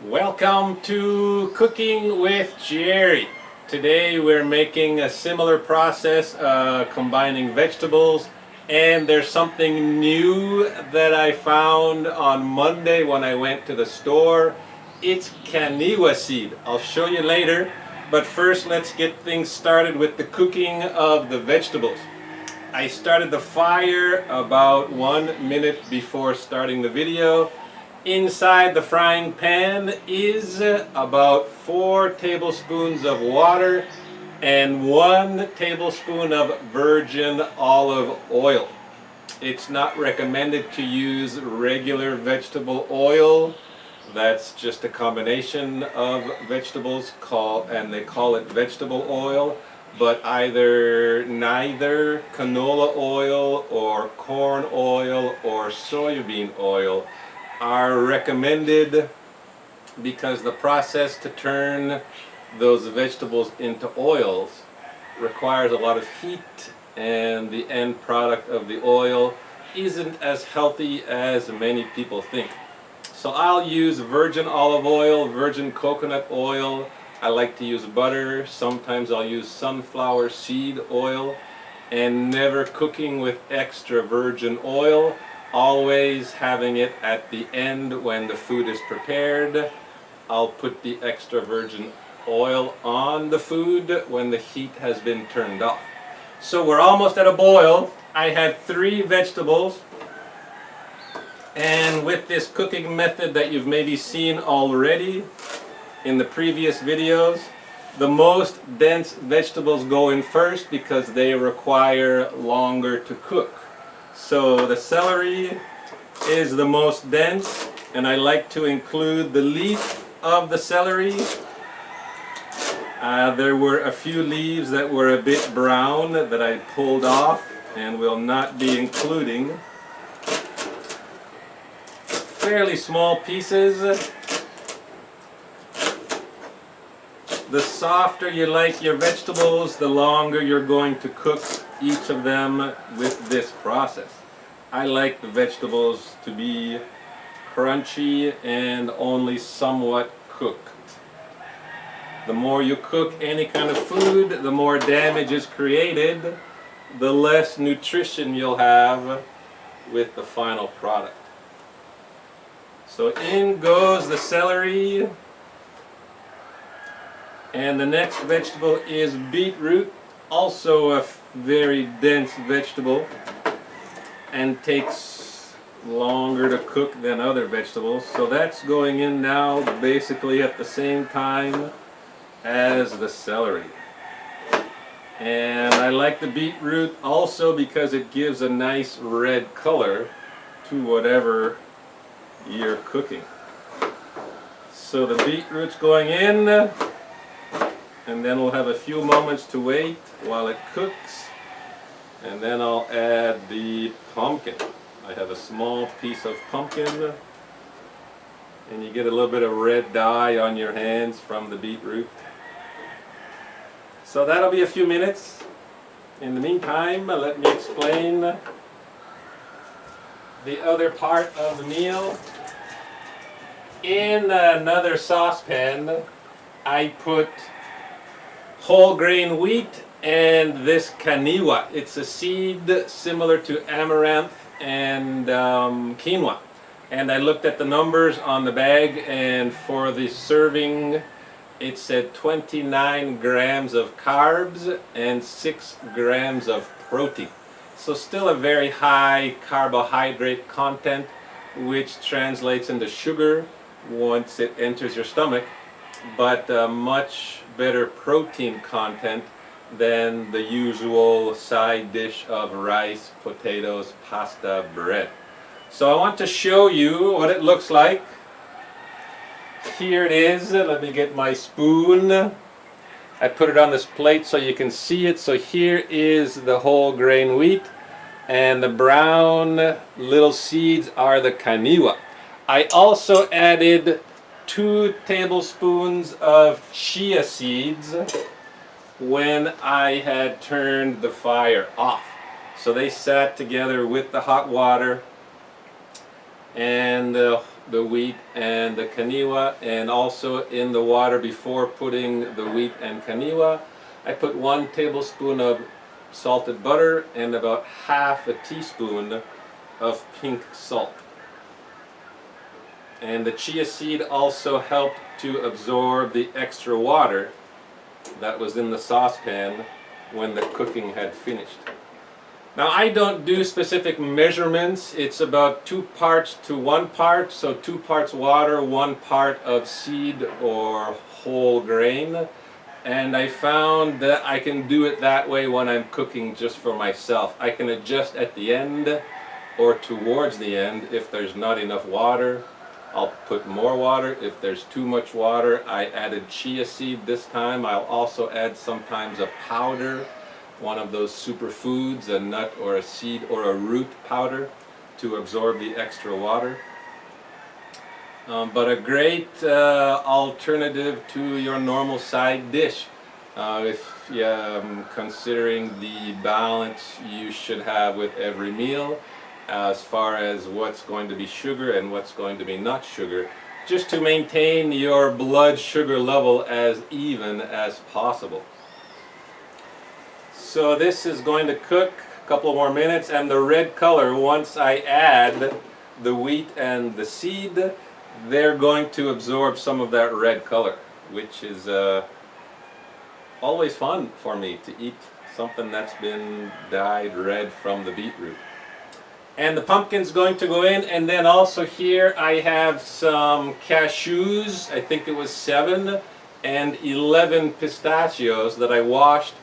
Welcome to Cooking with Gerry. Today we're making a similar process, combining vegetables, and there's something new that I found on Monday when I went to the store. It's Kaniwa seed. I'll show you later, but first let's get things started with the cooking of the vegetables. I started the fire about 1 minute before starting the video. Inside the frying pan is about 4 tablespoons of water and 1 tablespoon of virgin olive oil. It's not recommended to use regular vegetable oil. That's just a combination of vegetables and they call it vegetable oil, but neither canola oil or corn oil or soybean oil are recommended, because the process to turn those vegetables into oils requires a lot of heat, and the end product of the oil isn't as healthy as many people think. So I'll use virgin olive oil, virgin coconut oil. I like to use butter. Sometimes I'll use sunflower seed oil, and never cooking with extra virgin oil. Always having it at the end when the food is prepared. I'll put the extra virgin oil on the food when the heat has been turned off. So we're almost at a boil. I had 3 vegetables, and with this cooking method that you've maybe seen already in the previous videos, the most dense vegetables go in first because they require longer to cook. So the celery is the most dense, and I like to include the leaf of the celery. There were a few leaves that were a bit brown that I pulled off and will not be including. Fairly small pieces. The softer you like your vegetables, the longer you're going to cook each of them with this process. I like the vegetables to be crunchy and only somewhat cooked. The more you cook any kind of food, the more damage is created, the less nutrition you'll have with the final product. So in goes the celery. And the next vegetable is beetroot, also a very dense vegetable and takes longer to cook than other vegetables. So that's going in now basically at the same time as the celery. And I like the beetroot also because it gives a nice red color to whatever you're cooking. So the beetroot's going in, and then we'll have a few moments to wait while it cooks, and then I'll add the pumpkin. I have a small piece of pumpkin, and you get a little bit of red dye on your hands from the beetroot. So that'll be a few minutes. In the meantime, let me explain the other part of the meal. In another saucepan, I put whole grain wheat and this Kaniwa. It's a seed similar to amaranth and quinoa. And I looked at the numbers on the bag, and for the serving it said 29 grams of carbs and 6 grams of protein. So still a very high carbohydrate content, which translates into sugar once it enters your stomach, but much better protein content than the usual side dish of rice, potatoes, pasta, bread. So I want to show you what it looks like. Here it is. Let me get my spoon. I put it on this plate so you can see it. So here is the whole grain wheat, and the brown little seeds are the Kaniwa. I also added 2 tablespoons of chia seeds when I had turned the fire off. So they sat together with the hot water, and the wheat and the Kaniwa, and also in the water before putting the wheat and Kaniwa, I put 1 tablespoon of salted butter and about half a teaspoon of pink salt. And the chia seed also helped to absorb the extra water that was in the saucepan when the cooking had finished. Now I don't do specific measurements. It's about 2 parts to 1 part, so 2 parts water, 1 part of seed or whole grain. And I found that I can do it that way when I'm cooking just for myself. I can adjust at the end or towards the end. If there's not enough water, I'll put more water. If there's too much water, I added chia seed this time. I'll also add sometimes a powder, one of those superfoods, a nut or a seed or a root powder to absorb the extra water. But a great alternative to your normal side dish. If you're considering the balance you should have with every meal, as far as what's going to be sugar and what's going to be not sugar, just to maintain your blood sugar level as even as possible. So this is going to cook a couple more minutes, and the red color, once I add the wheat and the seed, they're going to absorb some of that red color, which is always fun for me to eat something that's been dyed red from the beetroot. And the pumpkin's going to go in, and then also here I have some cashews, I think it was 7, and 11 pistachios that I washed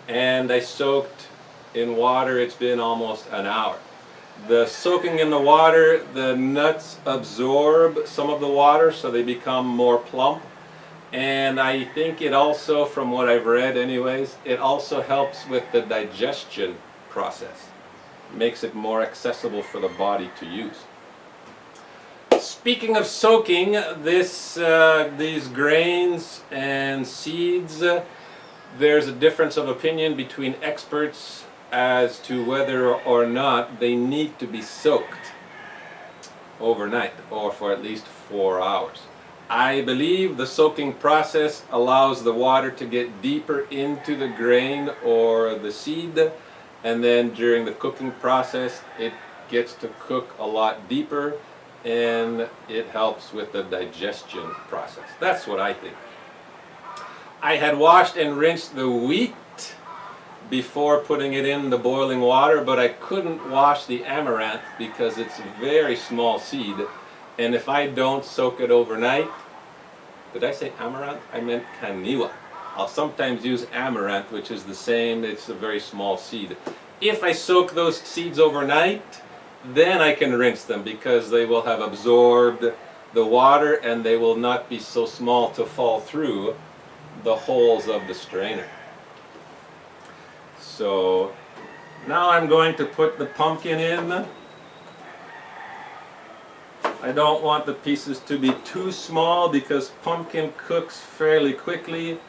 and I soaked in water. It's been almost an hour. The soaking in the water, the nuts absorb some of the water so they become more plump. And I think it also, from what I've read anyways, it also helps with the digestion process. Makes it more accessible for the body to use. Speaking of soaking, these grains and seeds, there's a difference of opinion between experts as to whether or not they need to be soaked overnight or for at least 4 hours. I believe the soaking process allows the water to get deeper into the grain or the seed, and then during the cooking process it gets to cook a lot deeper and it helps with the digestion process. That's what I think. I had washed and rinsed the wheat before putting it in the boiling water, but I couldn't wash the amaranth because it's a very small seed, and if I don't soak it overnight, did I say amaranth? I meant Kaniwa. I'll sometimes use amaranth, which is the same, it's a very small seed. If I soak those seeds overnight, then I can rinse them because they will have absorbed the water and they will not be so small to fall through the holes of the strainer. So now I'm going to put the pumpkin in. I don't want the pieces to be too small because pumpkin cooks fairly quickly,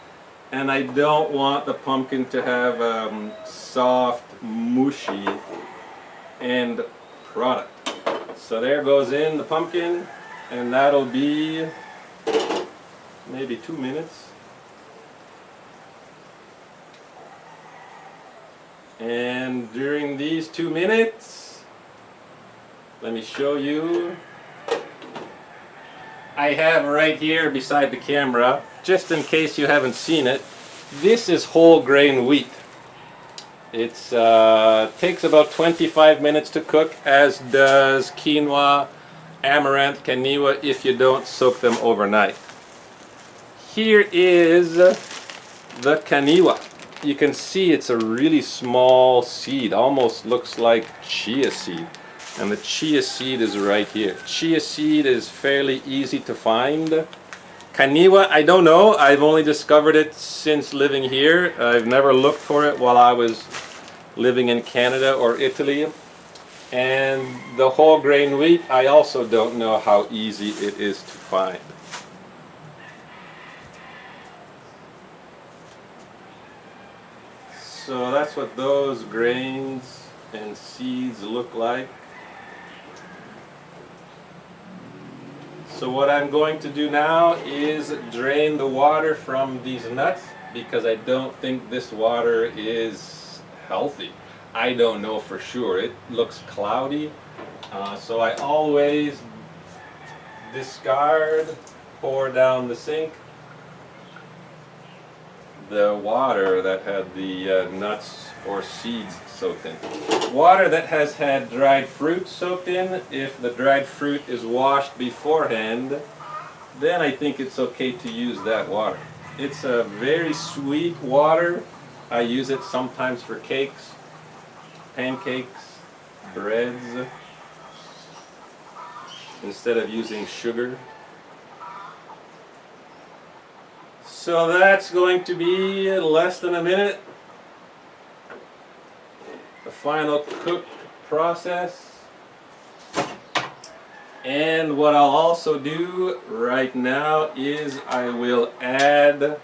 and I don't want the pumpkin to have soft, mushy end product. So there goes in the pumpkin, and that'll be maybe 2 minutes. And during these 2 minutes, let me show you. I have right here beside the camera, just in case you haven't seen it, this is whole grain wheat. It takes about 25 minutes to cook, as does quinoa, amaranth, Kaniwa, if you don't soak them overnight. Here is the Kaniwa. You can see it's a really small seed, almost looks like chia seed. And the chia seed is right here. Chia seed is fairly easy to find. Kaniwa, I don't know. I've only discovered it since living here. I've never looked for it while I was living in Canada or Italy. And the whole grain wheat, I also don't know how easy it is to find. So that's what those grains and seeds look like. So what I'm going to do now is drain the water from these nuts because I don't think this water is healthy. I don't know for sure. It looks cloudy. So I always discard, pour down the sink, the water that had the nuts or seeds soaked in. Water that has had dried fruit soaked in, if the dried fruit is washed beforehand, then I think it's okay to use that water. It's a very sweet water. I use it sometimes for cakes, pancakes, breads, instead of using sugar. So that's going to be less than a minute. The final cook process. And what I'll also do right now is I will add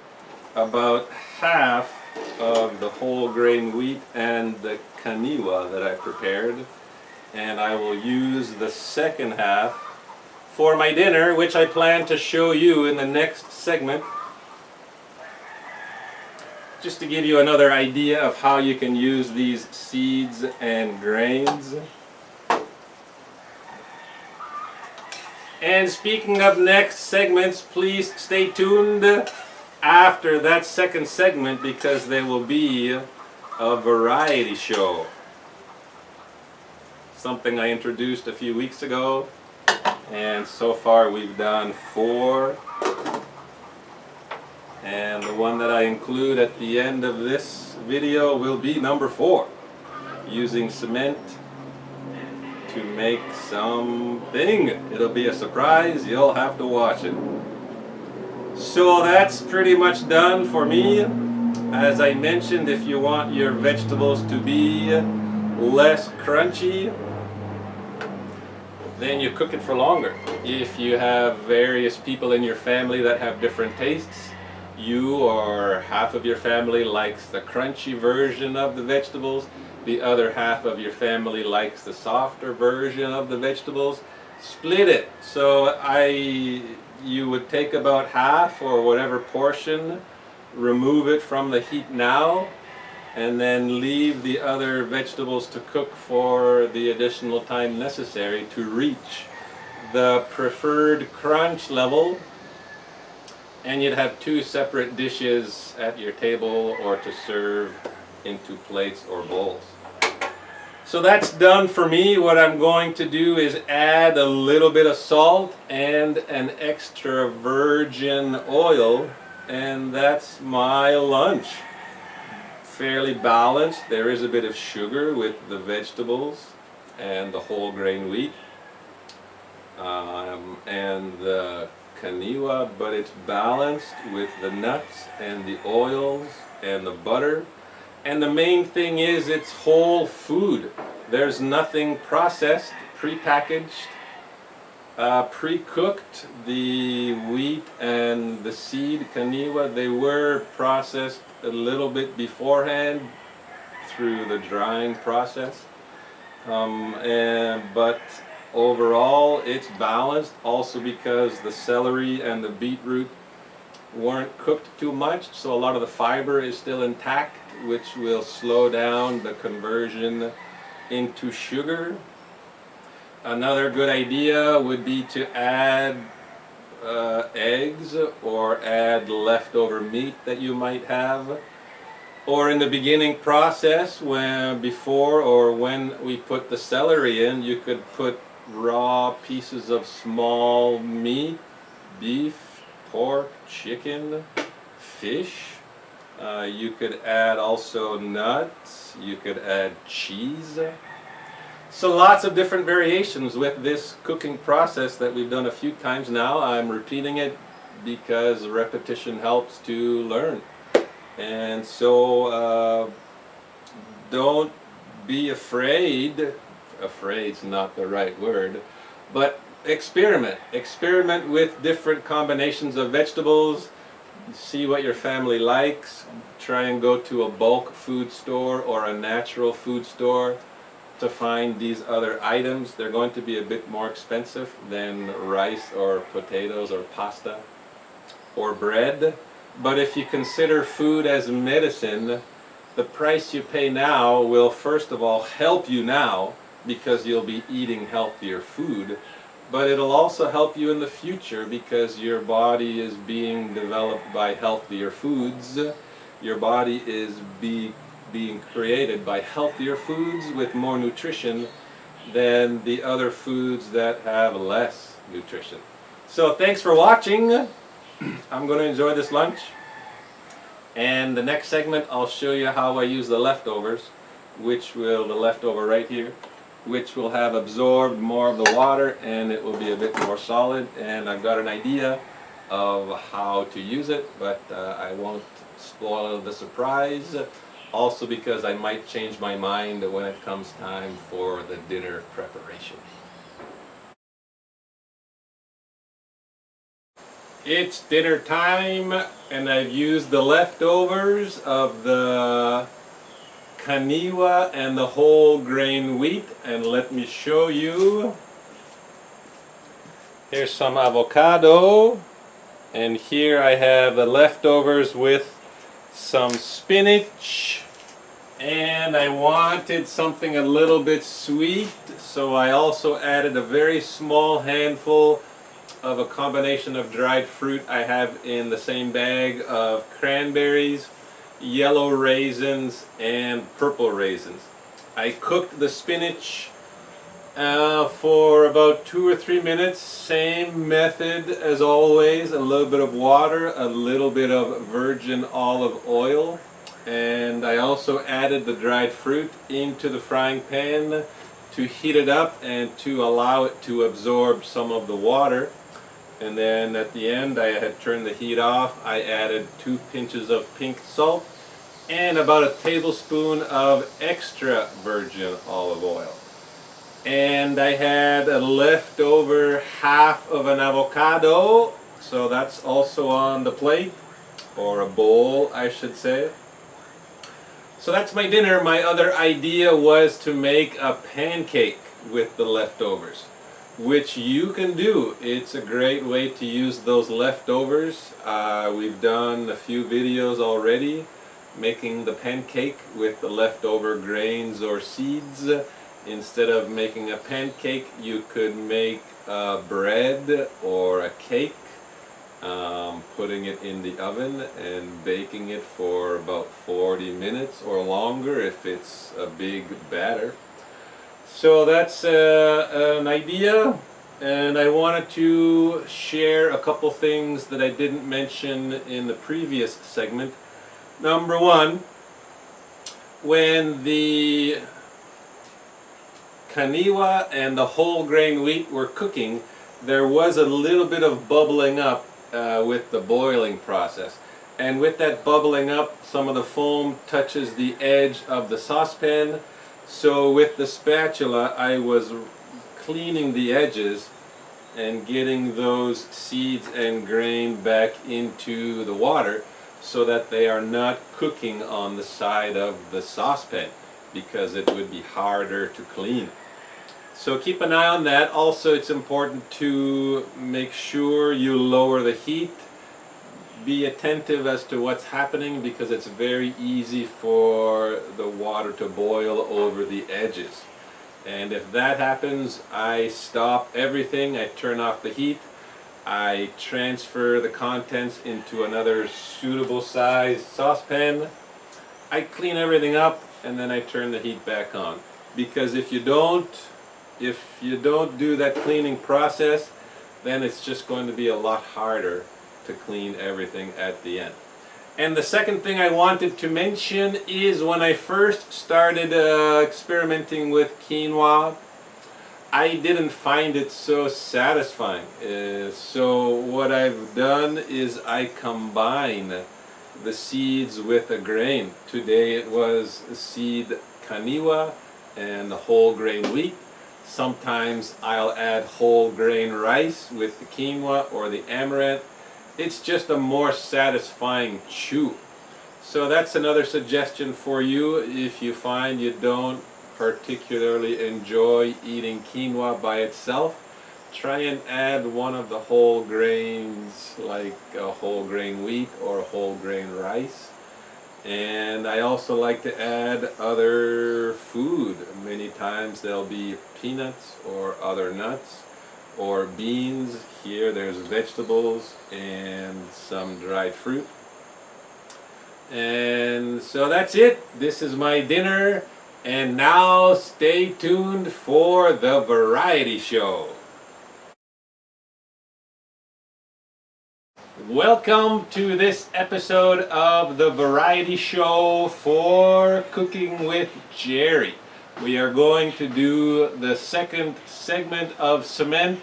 about half of the whole grain wheat and the Kaniwa that I prepared. And I will use the second half for my dinner, which I plan to show you in the next segment. Just to give you another idea of how you can use these seeds and grains. And speaking of next segments, please stay tuned after that second segment because there will be a variety show. Something I introduced a few weeks ago, and so far we've done 4. And the one that I include at the end of this video will be number 4. Using cement to make something. It'll be a surprise. You'll have to watch it. So that's pretty much done for me. As I mentioned, if you want your vegetables to be less crunchy, then you cook it for longer. If you have various people in your family that have different tastes, you or half of your family likes the crunchy version of the vegetables, the other half of your family likes the softer version of the vegetables, split it. So you would take about half or whatever portion, remove it from the heat now, and then leave the other vegetables to cook for the additional time necessary to reach the preferred crunch level. And you'd have 2 separate dishes at your table or to serve into plates or bowls. So that's done for me. What I'm going to do is add a little bit of salt and an extra virgin oil, and that's my lunch. Fairly balanced. There is a bit of sugar with the vegetables and the whole grain wheat and the Kaniwa, but it's balanced with the nuts and the oils and the butter. And the main thing is it's whole food. There's nothing processed, pre-packaged, pre-cooked. The wheat and the seed Kaniwa, they were processed a little bit beforehand through the drying process. But overall it's balanced, also because the celery and the beetroot weren't cooked too much, so a lot of the fiber is still intact, which will slow down the conversion into sugar. Another good idea would be to add eggs or add leftover meat that you might have. Or in the beginning process, when we put the celery in, you could put raw pieces of small meat, beef, pork, chicken, fish. You could add also nuts, you could add cheese. So lots of different variations with this cooking process that we've done a few times now. I'm repeating it because repetition helps to learn. And so don't be afraid. Afraid's not the right word, but experiment. Experiment with different combinations of vegetables. See what your family likes. Try and go to a bulk food store or a natural food store to find these other items. They're going to be a bit more expensive than rice or potatoes or pasta or bread. But if you consider food as medicine, the price you pay now will first of all help you now because you'll be eating healthier food, but it'll also help you in the future because your body is being developed by healthier foods. Your body is being created by healthier foods with more nutrition than the other foods that have less nutrition. So thanks for watching. I'm going to enjoy this lunch. And the next segment I'll show you how I use the leftovers, the leftover right here, which will have absorbed more of the water and it will be a bit more solid. And I've got an idea of how to use it, but I won't spoil the surprise. Also because I might change my mind when it comes time for the dinner preparation. It's dinner time and I've used the leftovers of the Kaniwa and the whole grain wheat, and let me show you. Here's some avocado, and here I have the leftovers with some spinach, and I wanted something a little bit sweet, so I also added a very small handful of a combination of dried fruit I have in the same bag of cranberries, yellow raisins, and purple raisins. I cooked the spinach for about 2 or 3 minutes, same method as always, a little bit of water, a little bit of virgin olive oil, and I also added the dried fruit into the frying pan to heat it up and to allow it to absorb some of the water. And then at the end, I had turned the heat off. I added 2 pinches of pink salt and about a tablespoon of extra virgin olive oil. And I had a leftover half of an avocado, so that's also on the plate, or a bowl I should say. So that's my dinner. My other idea was to make a pancake with the leftovers, which you can do. It's a great way to use those leftovers. We've done a few videos already making the pancake with the leftover grains or seeds. Instead of making a pancake, you could make bread or a cake, putting it in the oven and baking it for about 40 minutes or longer if it's a big batter. So that's an idea, and I wanted to share a couple things that I didn't mention in the previous segment. Number one, when the Kaniwa and the whole grain wheat were cooking, there was a little bit of bubbling up with the boiling process. And with that bubbling up, some of the foam touches the edge of the saucepan. So with the spatula, I was cleaning the edges and getting those seeds and grain back into the water so that they are not cooking on the side of the saucepan, because it would be harder to clean. So keep an eye on that. Also, it's important to make sure you lower the heat. Be attentive as to what's happening, because it's very easy for the water to boil over the edges. And if that happens, I stop everything, I turn off the heat, I transfer the contents into another suitable size saucepan, I clean everything up, and then I turn the heat back on. Because if you don't do that cleaning process, then it's just going to be a lot harder to clean everything at the end. And the second thing I wanted to mention is when I first started experimenting with quinoa, I didn't find it so satisfying. So what I've done is I combine the seeds with a grain. Today it was seed Kaniwa and the whole grain wheat. Sometimes I'll add whole grain rice with the quinoa or the amaranth. It's just a more satisfying chew. So that's another suggestion for you if you find you don't particularly enjoy eating quinoa by itself, try and add one of the whole grains, like a whole grain wheat or a whole grain rice. And I also like to add other food. Many times there'll be peanuts or other nuts or beans. Here there's vegetables and some dried fruit. And so that's it. This is my dinner. And now stay tuned for the variety show. Welcome to this episode of the variety show for Cooking with Gerry. We are going to do the second segment of cement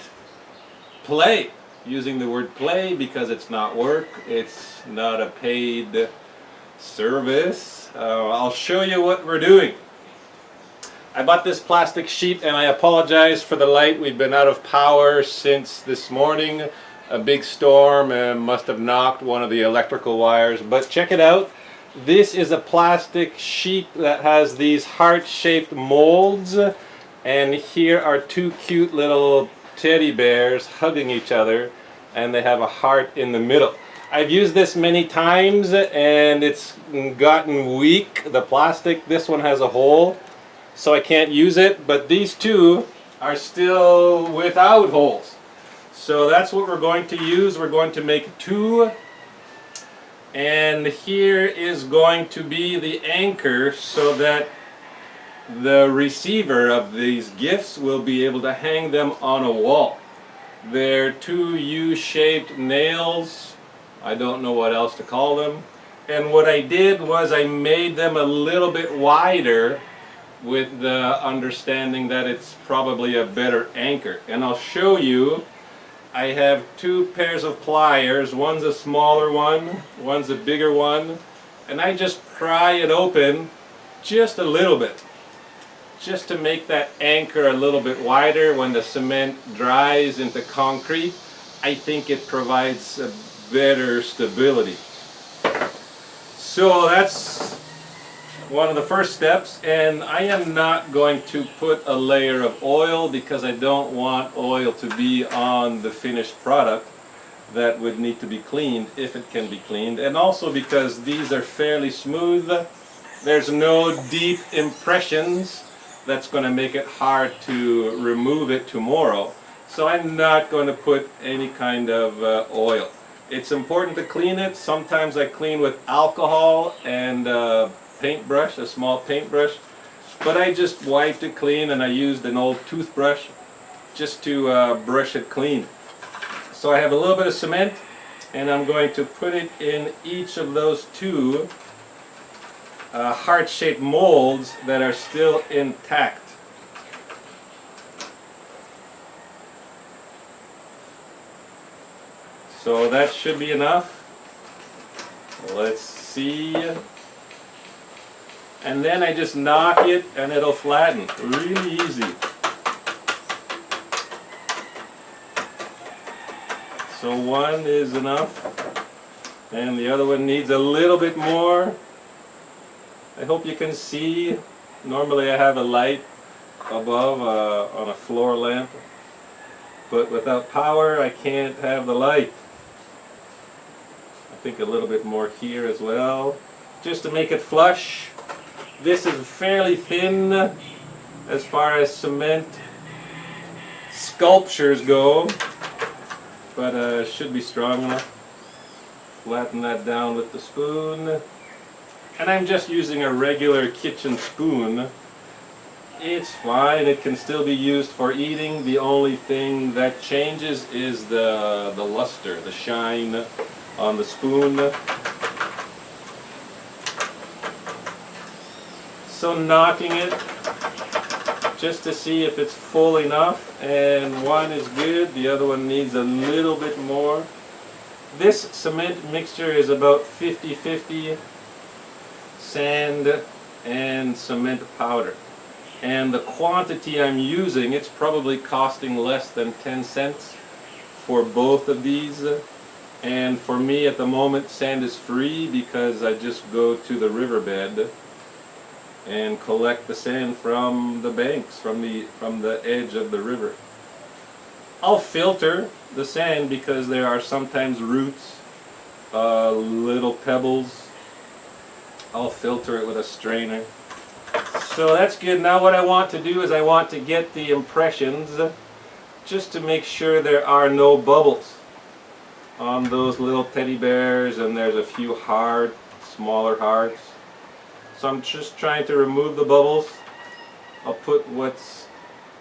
play. Using the word play because it's not work, it's not a paid service. I'll show you what we're doing. I bought this plastic sheet and I apologize for the light. We've been out of power since this morning. A big storm must have knocked one of the electrical wires, but check it out. This is a plastic sheet that has these heart-shaped molds, and here are two cute little teddy bears hugging each other, and they have a heart in the middle. I've used this many times and it's gotten weak, the plastic. This one has a hole, so I can't use it, but these two are still without holes. So that's what we're going to use. We're going to make two, and here is going to be the anchor so that the receiver of these gifts will be able to hang them on a wall. They're two U-shaped nails. I don't know what else to call them. And what I did was I made them a little bit wider with the understanding that it's probably a better anchor. And I'll show you. I have two pairs of pliers. One's a smaller one, one's a bigger one, and I just pry it open just a little bit, just to make that anchor a little bit wider. When the cement dries into concrete, I think it provides a better stability. So that's one of the first steps, and I am not going to put a layer of oil because I don't want oil to be on the finished product. That would need to be cleaned if it can be cleaned, and also because these are fairly smooth. There's no deep impressions that's going to make it hard to remove it tomorrow, so I'm not going to put any kind of oil. It's important to clean it. Sometimes I clean with alcohol and paintbrush, a small paintbrush, but I just wiped it clean and I used an old toothbrush just to brush it clean. So I have a little bit of cement and I'm going to put it in each of those two heart-shaped molds that are still intact. So that should be enough. Let's see. And then I just knock it and it'll flatten. Really easy. So one is enough. And the other one needs a little bit more. I hope you can see. Normally I have a light above on a floor lamp. But without power I can't have the light. I think a little bit more here as well. Just to make it flush. This is fairly thin as far as cement sculptures go, but should be strong enough. Flatten that down with the spoon. And I'm just using a regular kitchen spoon. It's fine, it can still be used for eating. The only thing that changes is the luster, the shine on the spoon. So knocking it just to see if it's full enough, and one is good, the other one needs a little bit more. This cement mixture is about 50-50 sand and cement powder. And the quantity I'm using, it's probably costing less than 10 cents for both of these. And for me at the moment, sand is free because I just go to the riverbed and collect the sand from the banks, from the edge of the river. I'll filter the sand because there are sometimes roots, little pebbles. I'll filter it with a strainer. So that's good. Now what I want to do is I want to get the impressions just to make sure there are no bubbles on those little teddy bears, and there's a few hard, smaller hearts. So I'm just trying to remove the bubbles. I'll put what's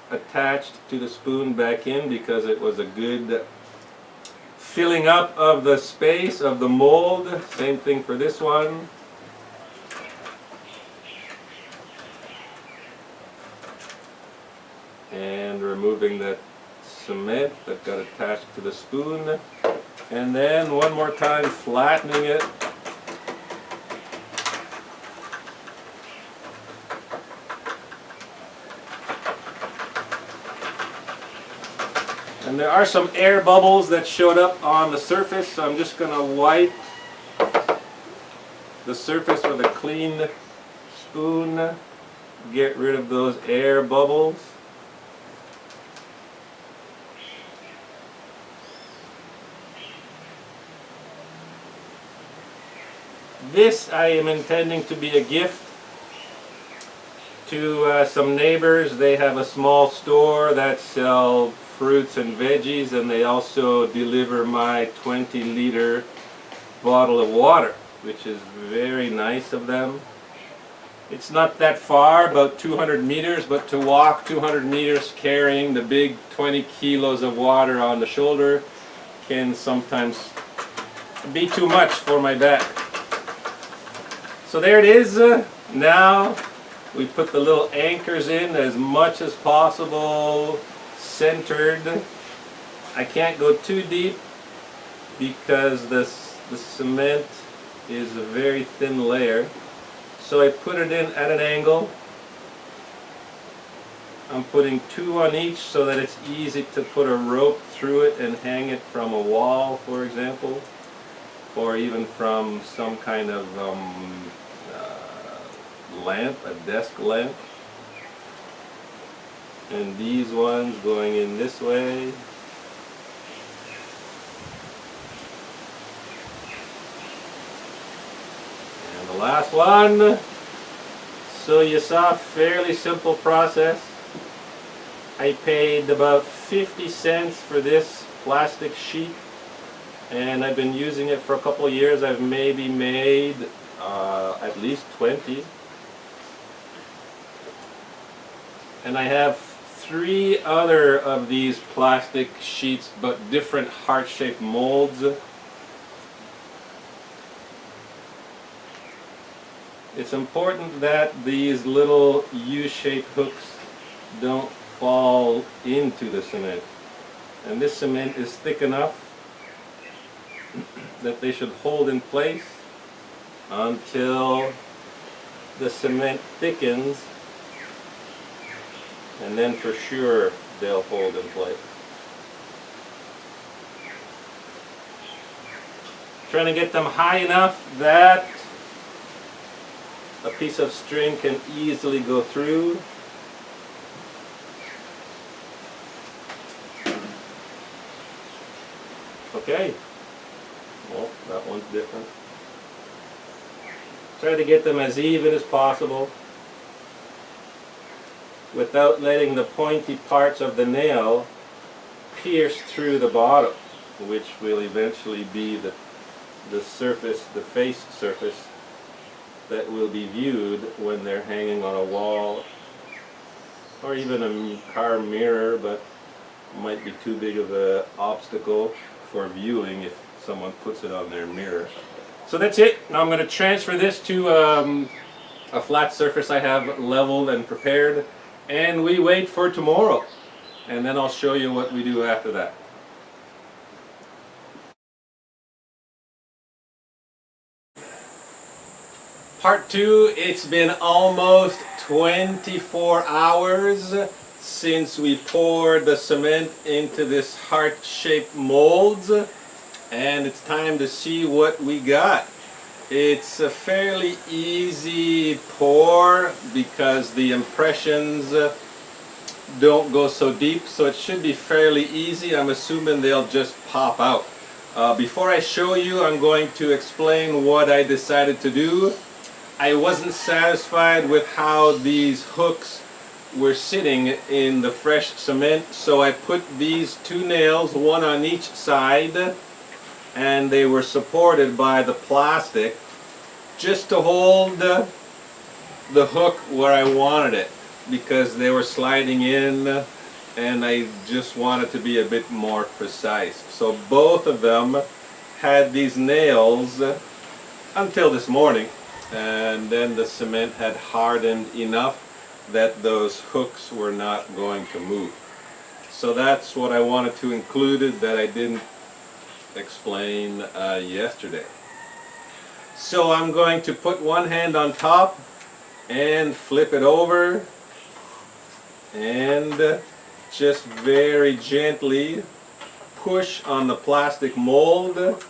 attached to the spoon back in because it was a good filling up of the space of the mold. Same thing for this one. And removing that cement that got attached to the spoon. And then one more time flattening it. And there are some air bubbles that showed up on the surface, so I'm just going to wipe the surface with a clean spoon, get rid of those air bubbles. This I am intending to be a gift to some neighbors. They have a small store that sells fruits and veggies, and they also deliver my 20-liter bottle of water, which is very nice of them. It's not that far, about 200 meters, but to walk 200 meters carrying the big 20 kilos of water on the shoulder can sometimes be too much for my back. So there it is. Now we put the little anchors in as much as possible, centered. I can't go too deep because the cement is a very thin layer. So I put it in at an angle. I'm putting 2 on each so that it's easy to put a rope through it and hang it from a wall, for example, or even from some kind of lamp, a desk lamp. And these ones going in this way. And the last one. So you saw, fairly simple process. I paid about 50 cents for this plastic sheet, and I've been using it for a couple of years. I've maybe made at least 20. And I have 3 other of these plastic sheets, but different heart-shaped molds. It's important that these little U-shaped hooks don't fall into the cement. And this cement is thick enough that they should hold in place until the cement thickens, and then for sure they'll hold in place. Trying to get them high enough that a piece of string can easily go through. Okay, well, that one's different. Try to get them as even as possible without letting the pointy parts of the nail pierce through the bottom, which will eventually be the surface, the face surface that will be viewed when they're hanging on a wall or even a car mirror, but might be too big of an obstacle for viewing if someone puts it on their mirror. So that's it. Now I'm going to transfer this to a flat surface I have leveled and prepared, and we wait for tomorrow, and then I'll show you what we do after that. Part 2, it's been almost 24 hours since we poured the cement into this heart-shaped molds, and it's time to see what we got. It's a fairly easy pour because the impressions don't go so deep, so it should be fairly easy. I'm assuming they'll just pop out. Before I show you, I'm going to explain what I decided to do. I wasn't satisfied with how these hooks were sitting in the fresh cement, so I put these two nails, one on each side, and they were supported by the plastic just to hold the hook where I wanted it, because they were sliding in and I just wanted to be a bit more precise. So both of them had these nails until this morning, and then the cement had hardened enough that those hooks were not going to move. So that's what I wanted to include that I didn't explain yesterday. So I'm going to put one hand on top and flip it over and just very gently push on the plastic mold,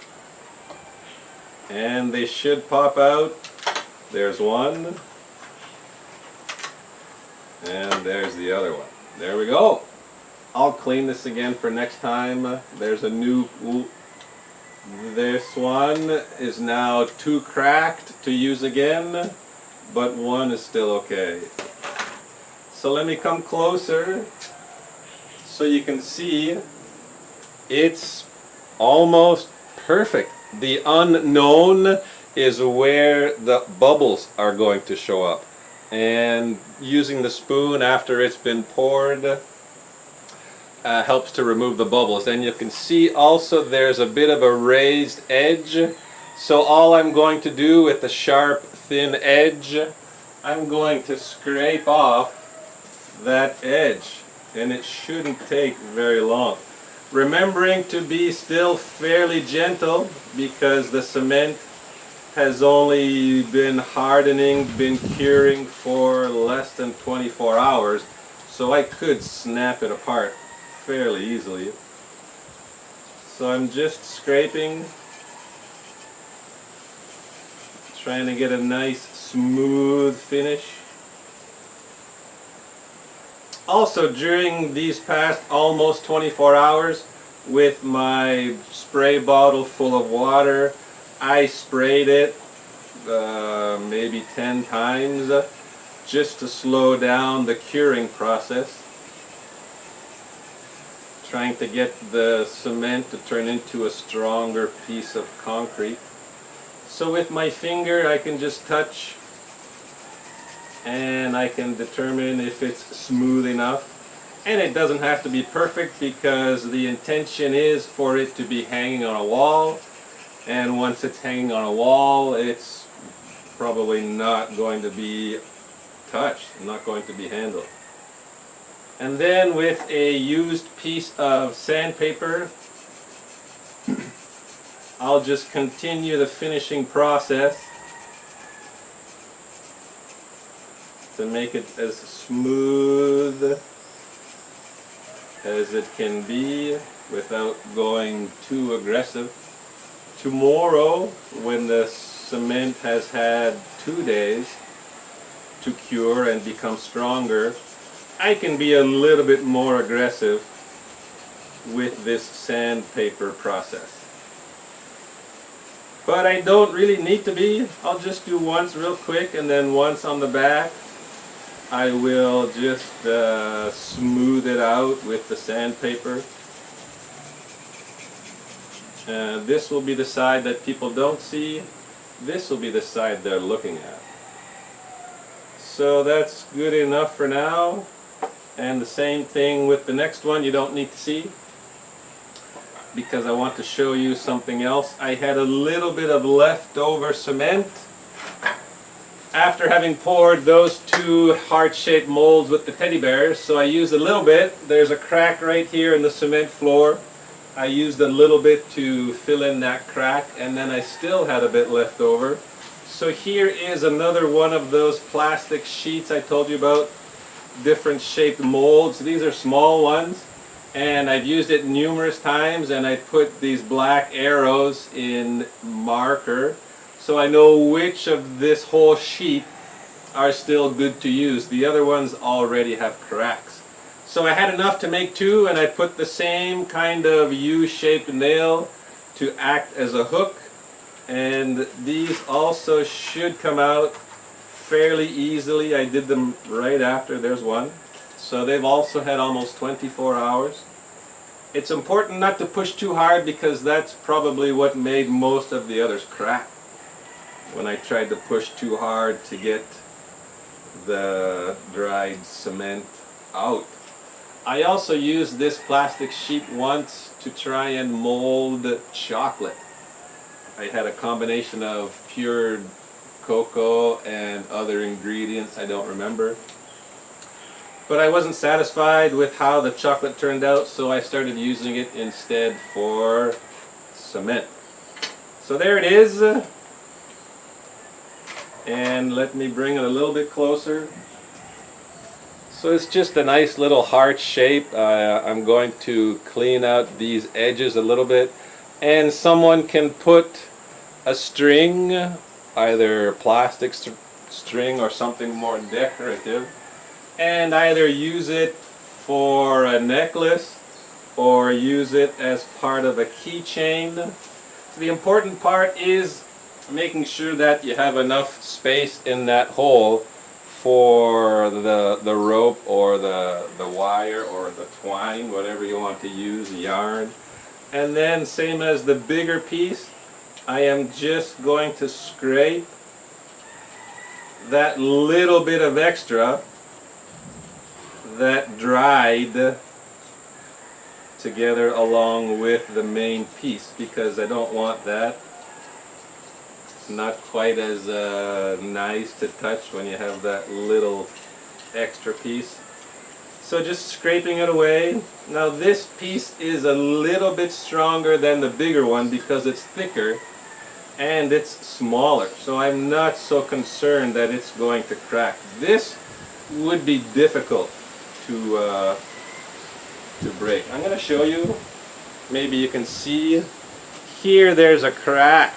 and they should pop out. There's one, and there's the other one. There we go. I'll clean this again for next time. There's a new, this one is now too cracked to use again, but one is still okay. So let me come closer so you can see it's almost perfect. The unknown is where the bubbles are going to show up, and using the spoon after it's been poured helps to remove the bubbles. And you can see also there's a bit of a raised edge, so all I'm going to do with the sharp thin edge, I'm going to scrape off that edge, and it shouldn't take very long. Remembering to be still fairly gentle because the cement has only been hardening, been curing for less than 24 hours, so I could snap it apart fairly easily. So I'm just scraping, trying to get a nice smooth finish. Also, during these past almost 24 hours, with my spray bottle full of water, I sprayed it maybe 10 times just to slow down the curing process, trying to get the cement to turn into a stronger piece of concrete. So with my finger I can just touch and I can determine if it's smooth enough. And it doesn't have to be perfect because the intention is for it to be hanging on a wall, and once it's hanging on a wall it's probably not going to be touched, not going to be handled. And then with a used piece of sandpaper I'll just continue the finishing process to make it as smooth as it can be without going too aggressive. Tomorrow, when the cement has had 2 days to cure and become stronger, I can be a little bit more aggressive with this sandpaper process. But I don't really need to be. I'll just do once real quick, and then once on the back I will just smooth it out with the sandpaper. This will be the side that people don't see. This will be the side they're looking at. So that's good enough for now. And the same thing with the next one, you don't need to see, because I want to show you something else. I had a little bit of leftover cement after having poured those two heart-shaped molds with the teddy bears, so I used a little bit. There's a crack right here in the cement floor. I used a little bit to fill in that crack, and then I still had a bit left over. So here is another one of those plastic sheets I told you about, different shaped molds. These are small ones, and I've used it numerous times, and I put these black arrows in marker so I know which of this whole sheet are still good to use. The other ones already have cracks. So I had enough to make two, and I put the same kind of U-shaped nail to act as a hook, and these also should come out fairly easily. I did them right after. There's one. So they've also had almost 24 hours. It's important not to push too hard because that's probably what made most of the others crack. When I tried to push too hard to get the dried cement out. I also used this plastic sheet once to try and mold chocolate. I had a combination of pure cocoa and other ingredients I don't remember. But I wasn't satisfied with how the chocolate turned out, so I started using it instead for cement. So there it is. And let me bring it a little bit closer. So it's just a nice little heart shape. I'm going to clean out these edges a little bit. And someone can put a string, either plastic string or something more decorative, and either use it for a necklace or use it as part of a keychain. So the important part is making sure that you have enough space in that hole for the rope or the wire or the twine, whatever you want to use, yarn. And then same as the bigger piece, I am just going to scrape that little bit of extra that dried together along with the main piece, because I don't want that. It's not quite as nice to touch when you have that little extra piece. So just scraping it away. Now this piece is a little bit stronger than the bigger one because it's thicker and it's smaller. So I'm not so concerned that it's going to crack. This would be difficult to break. I'm going to show you. Maybe you can see here there's a crack.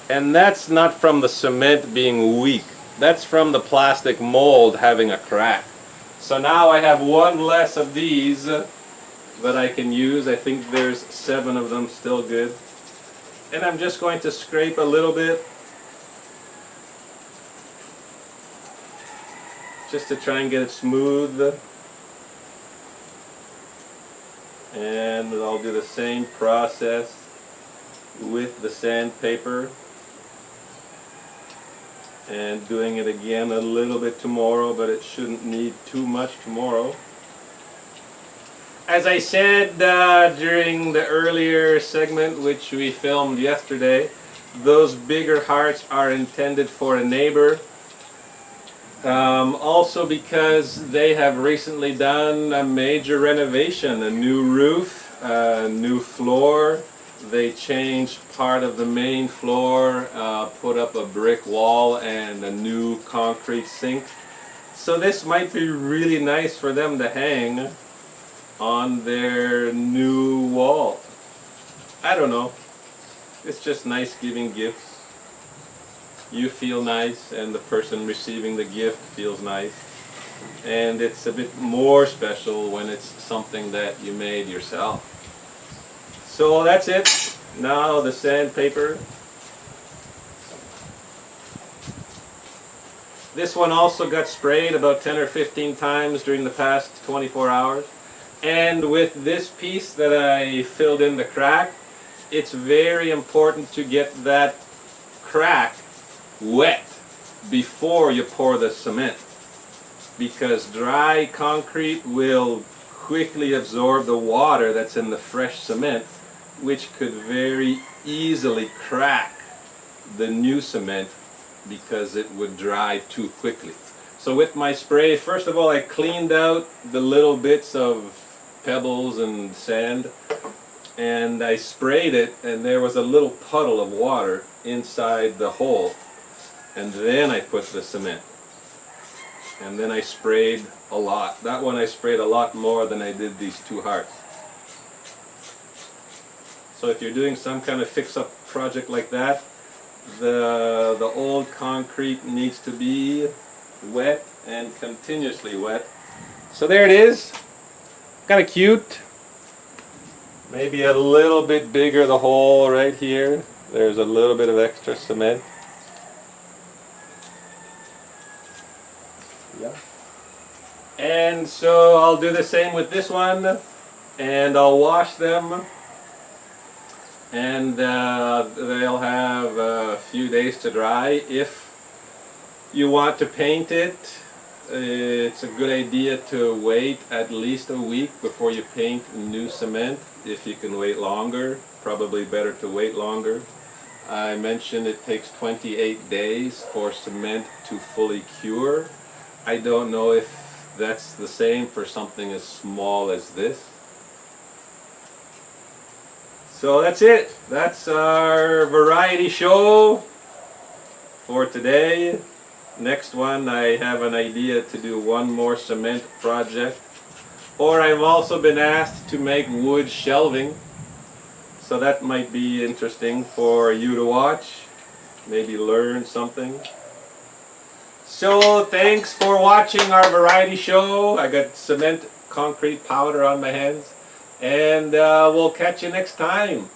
And that's not from the cement being weak. That's from the plastic mold having a crack. So now I have one less of these that I can use. I think there's 7 of them still good. And I'm just going to scrape a little bit just to try and get it smooth. And I'll do the same process with the sandpaper. And doing it again a little bit tomorrow, but it shouldn't need too much tomorrow. As I said during the earlier segment, which we filmed yesterday, those bigger hearts are intended for a neighbor. Also because they have recently done a major renovation, a new roof, a new floor. They changed part of the main floor, put up a brick wall and a new concrete sink. So this might be really nice for them to hang on their new wall. I don't know. It's just nice giving gifts. You feel nice and the person receiving the gift feels nice. And it's a bit more special when it's something that you made yourself. So that's it. Now the sandpaper. This one also got sprayed about 10 or 15 times during the past 24 hours. And with this piece that I filled in the crack, it's very important to get that crack wet before you pour the cement, because dry concrete will quickly absorb the water that's in the fresh cement, which could very easily crack the new cement because it would dry too quickly. So with my spray, first of all, I cleaned out the little bits of pebbles and sand, and I sprayed it, and there was a little puddle of water inside the hole. And then I put the cement. And then I sprayed a lot. That one I sprayed a lot more than I did these 2 hearts. So if you're doing some kind of fix-up project like that, The old concrete needs to be wet and continuously wet. So there it is. Kind of cute. Maybe a little bit bigger the hole right here. There's a little bit of extra cement. Yeah. And so I'll do the same with this one, and I'll wash them, and they'll have a few days to dry. If you want to paint it, it's a good idea to wait at least a week before you paint new cement. If you can wait longer, probably better to wait longer. I mentioned it takes 28 days for cement to fully cure. I don't know if that's the same for something as small as this. So that's it. That's our variety show for today. Next one, I have an idea to do one more cement project. Or I've also been asked to make wood shelving. So that might be interesting for you to watch. Maybe learn something. So thanks for watching our variety show. I got cement concrete powder on my hands. And we'll catch you next time.